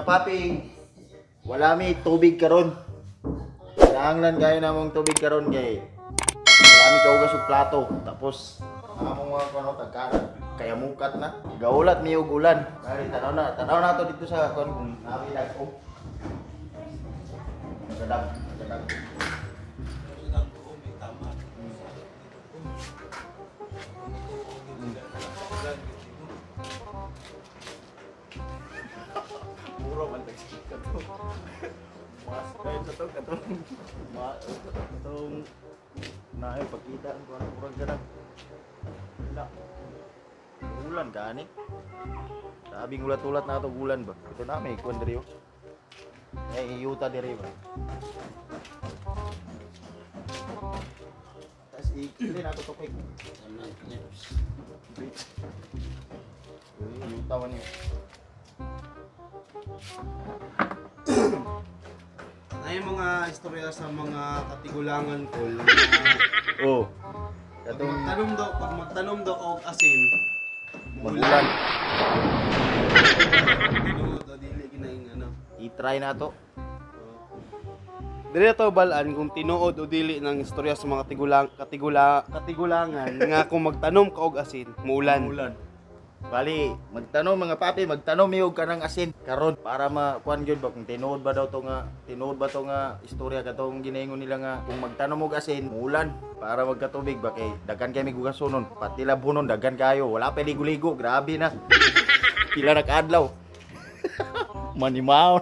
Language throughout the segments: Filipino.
papi, wala mi tubig karon. Kinahanglan kayo namong tubig karon kay wala mi kaugas og plato. Tapos among mga kuno tagkanan kaya mukat na. Gaulat mi og ulan. Kali tanaw na to dito sa kon kung nabi dagko. Gadap. Muro man tagsik ka to. Mas kayo sa to katong naay pagkita ko ano kurang ganang. Wala. Ulan ka ani. Sabing ulat-ulat na to ulan ba. Ito na may kuan diri. Eh yuta diri ba. Tas ikili na to topik. Yuta man ni. Ay mga istorya sa mga katigulangan ko. Oh. Pag magtanom daw og asin, Magulan. tinuod o dili ginaing ano. I-try na to. Dili to balaan kung tinuod o dili ng istorya sa mga katigulangan nga kung magtanom ka og asin, muulan. Bali, magtanom mga papi, magtanom yung kanang asin karon para makuan gyud ba kung tinuod ba to nga istorya katong ginaingon nila nga kung magtanom og asin, muulan para magkatubig ba kay daghan kay migugasonon, pati labunon daghan kayo, wala pa ligo-ligo, grabe na. Pila na kaadlaw. Nanimaw.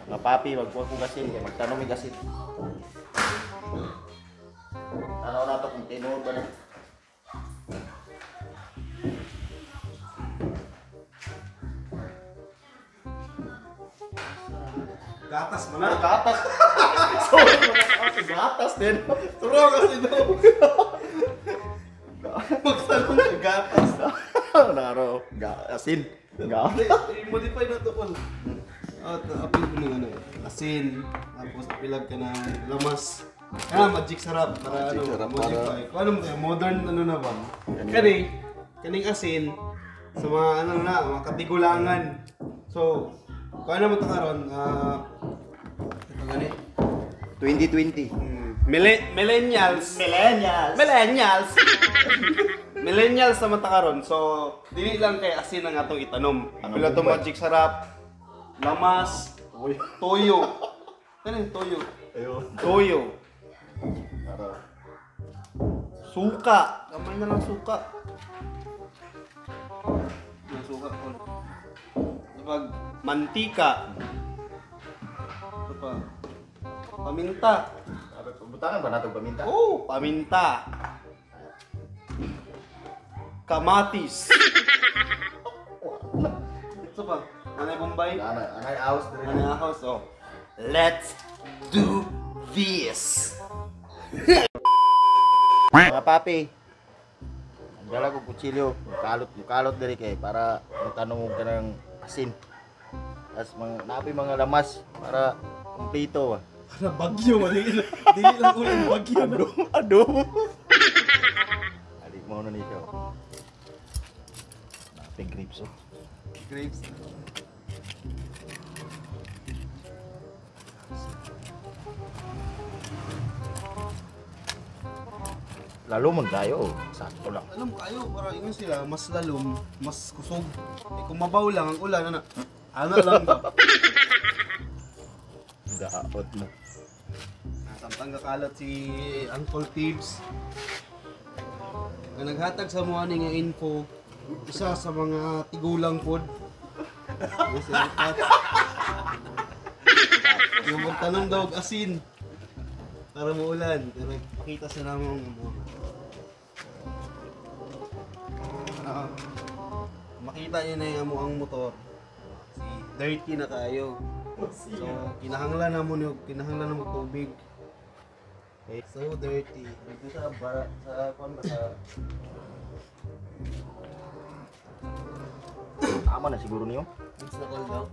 Mga papi, magkuha ko gasin, kaya magtanong may gasin. Tanaw na to kung tinuod ba na. Gatas mo Ay, na. gatas! Sorry, gatas din. Turo kasi daw. Magtanong ka gatas. Naro, asin. Gatas. I-modify na to po. Apil ko ng ano, asin, tapos pilag ka ng lamas. Magic sarap para Magic ano, sarap modify. Kung ano mo tayo, modern ano na ba? Kani. Kaning asin, sa mga ano na, mga katigulangan. So, kung ano mo ito karon, ito ganit. 2020. Millennials. Millennials sa mata karon. So, dili lang kay asin ang atong itanom. Ano Pila to ba? magic sarap, lamas, toyo. Kaning toyo. Ayun. Toyo. Naro. Suka. Kamay na lang suka. Yung suka ko. Kapag mantika. Ito pa. Paminta. Butangan ba natin paminta? Oh, paminta. Kamatis. Ito pa. Anay Bombay. Anay house din. Anay house. Oh. Let's do this. Mga papi, ang dala ko kutsilyo, mukalot diri kay para magtanong ka ng asin. Tapos mga lamas para kumplito ba. Para bagyo, dili lang ulit bagyo. Aduh. Alik mo na niyo. Naping grapes oh. Grapes. Lalo man tayo, sakto lang. Alam mo kayo, para ingon sila, mas lalom, mas kusog. Eh, kung mabaw lang ang ulan, ano lang ba? Daot mo. Samtang kakalat si Uncle Tibbs. Ang naghatag sa mga nga info, isa sa mga tigulang pod. Yung magtanong daw og asin para maulan. Pero pakita sa namang makita niyo na yung amuang motor. Si dirty na kayo. So, kinahanglan na mo tubig. Okay, so dirty. Dito sa bara sa kon ba sa Tama na siguro niyo. It's na cold daw.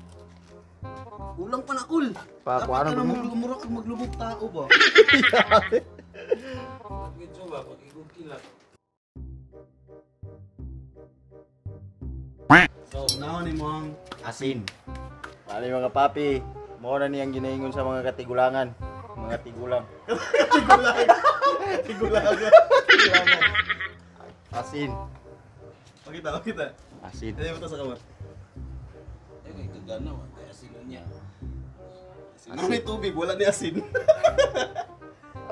Ulang pa na ul. Pa, Dapat kuha ka na na mo. magmurag maglubog tao ba? Medyo ba, pag-igod kila. So, naon ni mo ang Asin. Pali mga papi, mo na niyang ginaingon sa mga katigulangan. Mga tigulang. Tigulaga. Asin. Pakita. Asin. Dali mo to sa kamar. Eh, kay kagana, kaya asinan niya. Ano may tubig, wala ni asin.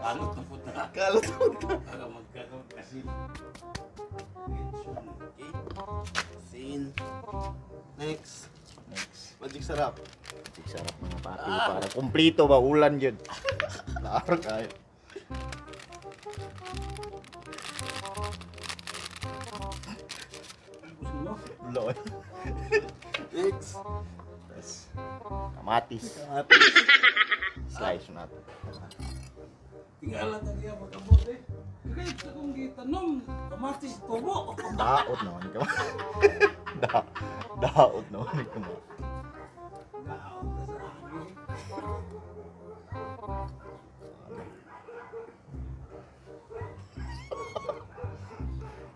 Anot na puta. Kalot mo. Para magkaroon kasi. Okay. Asin. Next. Next. Magic sarap. Sarap mga papi. Para kumplito ba ulan yun. Laro kayo. Loy. Next. Tapos, kamatis. Slice natin. Tingala na niya magkabot eh. Kahit kung gitanong, kamatis tubo. Daot naman ka. Daot naman ka. Gaaw ka sa akin.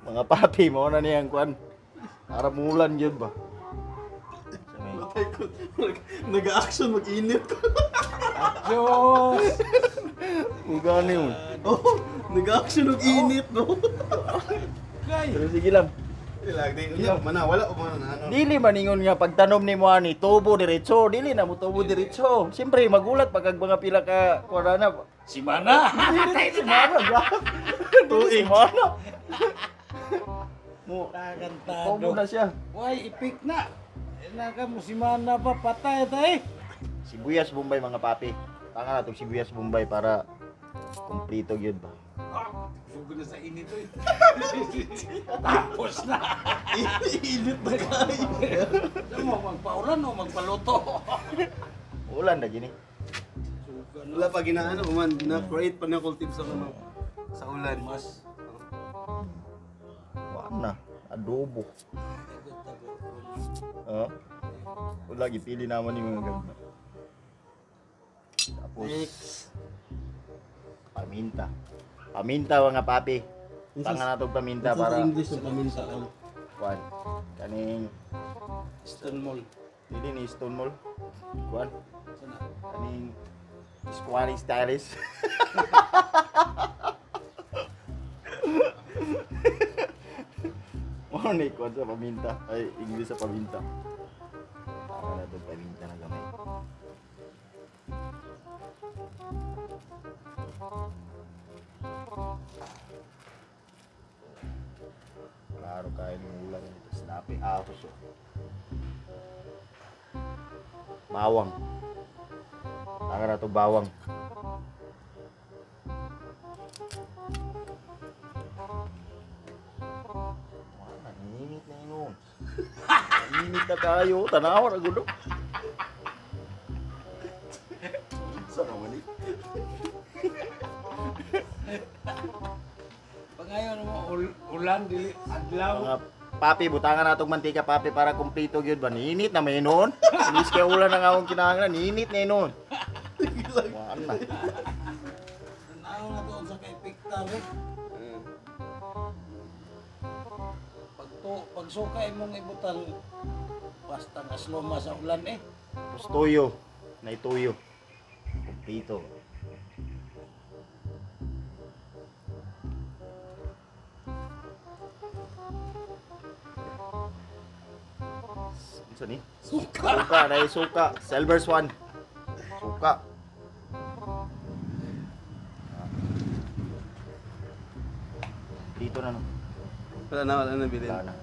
Mga papi, mo na niyang kwan. Para mulan yun ba? Matay ko. Nag-action mag-init ko. Diyos! Ugani yun. Oh, nag-action mag-init no. Kay! Pero sige lang. Ilag din. Mana wala o mana ano. Dili maningon nga pagtanom ni mo ani tubo diretso, dili na mo tubo diretso. Siyempre magulat pag mga pila ka kuwara na. Si Mana! Si Mana ba? Si Mana. Mo Kakantado. tubo na siya. Why, ipik na! Naka mo si Mana pa, patay tayo. Sibuyas Bombay mga papi. Tanga na tong sibuyas Bombay para kumplito gyud ba. Sugod na sa init to eh. Tapos na! Init na kayo. Saan mo, magpaulan o magpaluto? Ulan na gini. Sugod Wala pa ginaano man, na-create pa na cultive sa ano. Sa ulan. Mas. Wala na. Adobo. Wala gipili naman yung mga ganda. Tapos Next. paminta. Paminta mga papi. Tanga na tong paminta Sa para English ng paminta ko. kuan. Kaning Stone Mall. dili ni Stone Mall. Kuan. Sana. Kaning Squally Stylish. Ano ni kuan sa paminta? Ay, English sa paminta. Tanga na tong paminta na gamay. Klaro kain ng ulan ito. Snappy ahos oh. Bawang. Tanga na to bawang. Wala, init na yun. Init na kayo. Tanawa na gulo. Sa naman eh. Pangayon mo, ulan, dili, adlaw. Mga papi, butangan natong mantika papi para kumplito gyud ba? Ninit na may noon. Inis kay ulan na nga akong kinahanglan, ninit na noon. Wala. Tanaw na doon sa kay Piktar eh. Pagsuka imong ibutang basta kasloma sa ulan eh. Tapos tuyo. Naituyo. Kumplito. Ano ni? Suka! Suka, dahil suka. Silver Swan. Suka. Dito na no. Wala na bilhin. Wala na.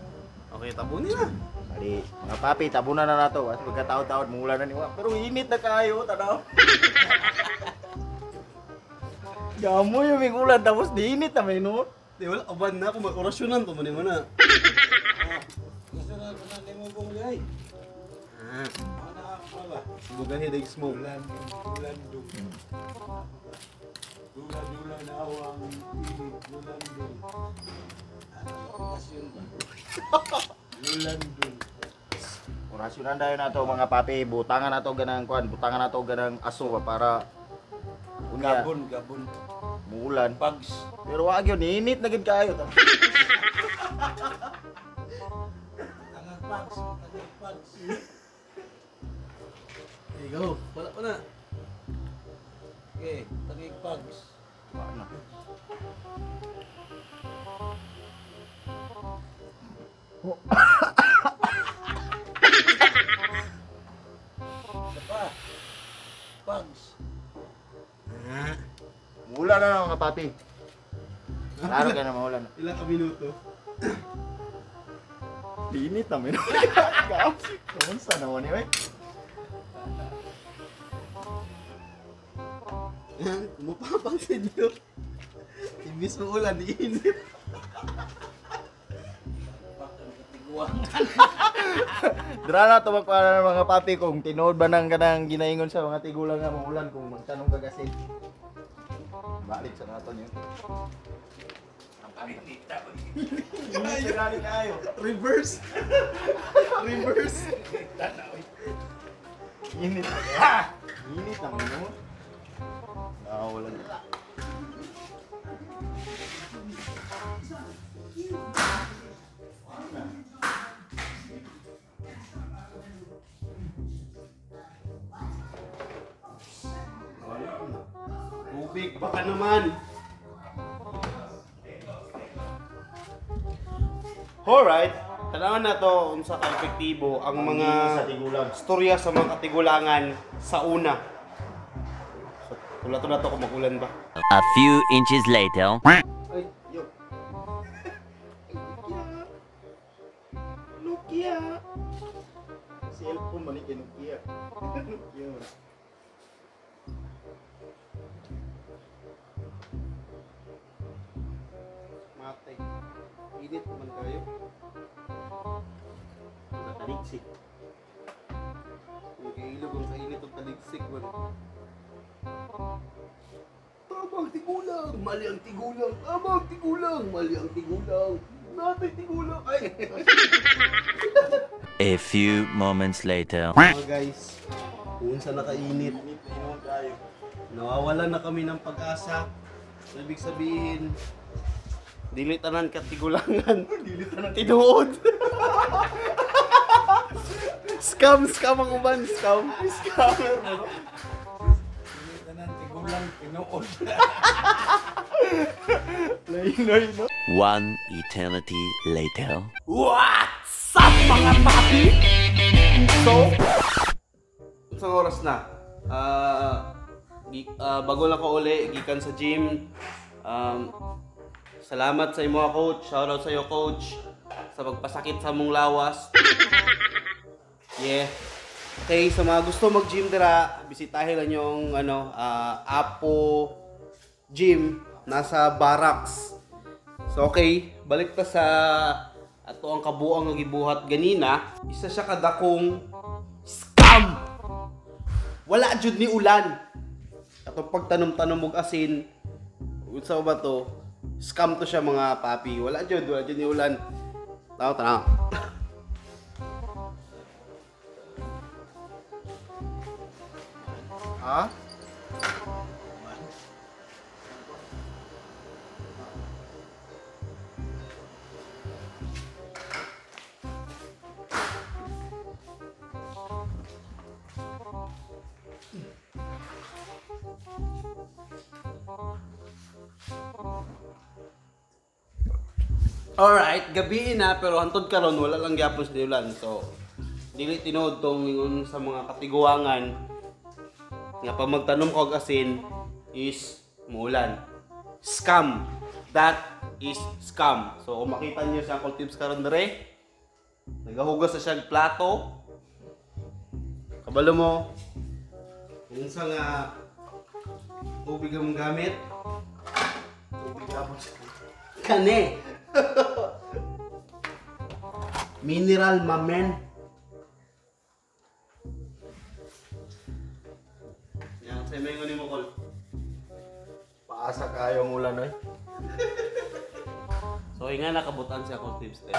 Okay, tapunin na. Bali, mga papi, tabunan na nato. At pagkataon-taon, mula na niwa. Pero init na kayo, tanaw. Gamoy yung may ulan, tapos di init na may no. Di wala, aban na ako, mag-orasyonan to, muna muna. Gusto na ko na nimo kong gay. Ana ako ba? Bugahe day smoke. Ulan dum. Dula na awang init, ulan dum. Ano okasyon ba? Ulan dum. Rasyonan dayon nato mga papi, butangan nato ganang kuan, butangan nato ganang aso ba para unya Gabon. muulan. Pags. Pero wag yun, init na gid kayo. Tangang pags. Tangang pags. Hey, go. Wala pa na. Okay, tangang pags. Ano? Isa pa. Pags. Muulan na mga papi. Klaro ka na maulan. Ilang ka minuto? Init namin. Kamusta naman yun eh? Mapapansin nyo. Imbis mo ulan, iinit. Tiguangan. Dira na to magpara ng mga papi kung tinuod ba nang kanang ginaingon sa mga tigulang nga maulan kung magtanong kagasin. Balik sa nato niyo. Balik kayo. Reverse. Reverse. Init. Init naman no. Naulan. Tubig, baka naman. Alright, tanawan na to unsa ka epektibo ang mga sa tigulang. storya sa mga katigulangan sa una. So, tula na to kung magulan ba. A few inches later. Ay, yo. Nokia. Cellphone man ni Nokia. Nokia. Matay. Init man kayo. Nataliksik. Kung kailog ang kainit ang taligsik man. Tama ang tigulang! Mali ang tigulang! Tama ang tigulang! Mali ang tigulang! Natay tigulang! Ay! A few moments later. Mga guys, kung sa nakainit, Init na yun tayo. nawawalan na kami ng pag-asa. Ibig sabihin, dili tanan katigulangan. Dili tanan tinuod. Scam ang uban, scam. Scammer. Tanan tigulang tinuod. Lainoy, no? One eternity later. What's up mga papi? So, isang oras na. Bago lang ko uli, gikan sa gym. Salamat sa imo coach. Shoutout sa iyo coach. Sa pagpasakit sa mong lawas. Yeah. Okay, sa mga gusto mag-gym dira, bisitahin lang yung Apo Gym nasa Barracks. So okay, balik ta sa ato ang kabuang nga gibuhat ganina. Isa siya kadakong scam. Wala jud ni ulan. Ato pagtanom-tanom og asin. Unsa ba to? Scam to siya mga papi. Wala jud ni ulan. Tanaw. Ha? Alright, gabi na pero hantod karon wala lang gyapon sa ulan. So dili tinuod tong ingon sa mga katiguangan nga pag magtanom ko og asin is muulan. Scam. That is scam. So kung makita niyo sa Uncle Tips karon dere, nagahugas na siya og plato. Kabalo mo unsa nga tubig ang gamit? Tubig tapos kane. Mineral mamen. Yan, sa may ngoni mo kol. Paasa kayo ang ulan, oy. So nga nakabutan siya Uncle Tips tayo.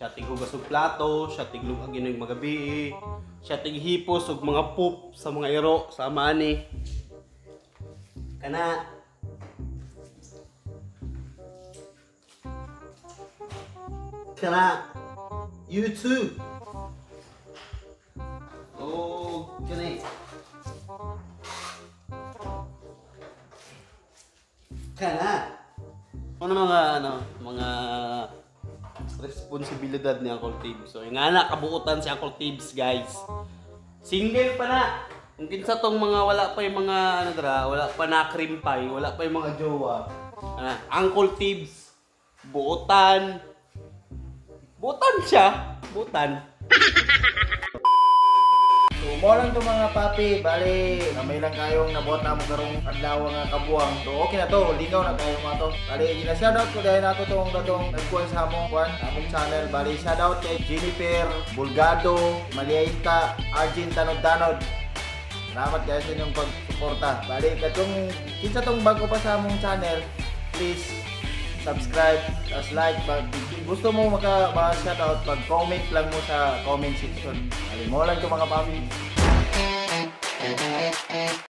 Siya tighugas og plato, siya tiglug gining magabi, siya tighipos og mga poop sa mga iro sa amani. Kana YouTube. Oh, kani. Kana. Ano mga responsibilidad ni Uncle Tibbs. So, yung anak, kabuutan si Uncle Tibbs, guys. Single pa na. Kung kinsa tong mga wala pa yung mga, wala pa na krimpay, wala pa yung mga jowa. Uncle Tibbs, buutan. Buutan siya. Buutan. So, mo lang to mga papi, bali, kamay lang kayong nabuhat na mo karong adlaw nga kabuang. So, okay na to, lingaw na kayo mga to. Bali, gina-shoutout ko dahil ako tong datong nagkuhan sa among channel. Bali, shoutout kay Jennifer Bulgado, Maliaita, Arjin Tanod-Tanod. Salamat guys sa inyong pagsuporta. Bali, katong kinsa tong bago pa sa among channel, please subscribe, as like, pag gusto mo maka-shoutout, pag-comment lang mo sa comment section. Bali, mo lang ito mga papi.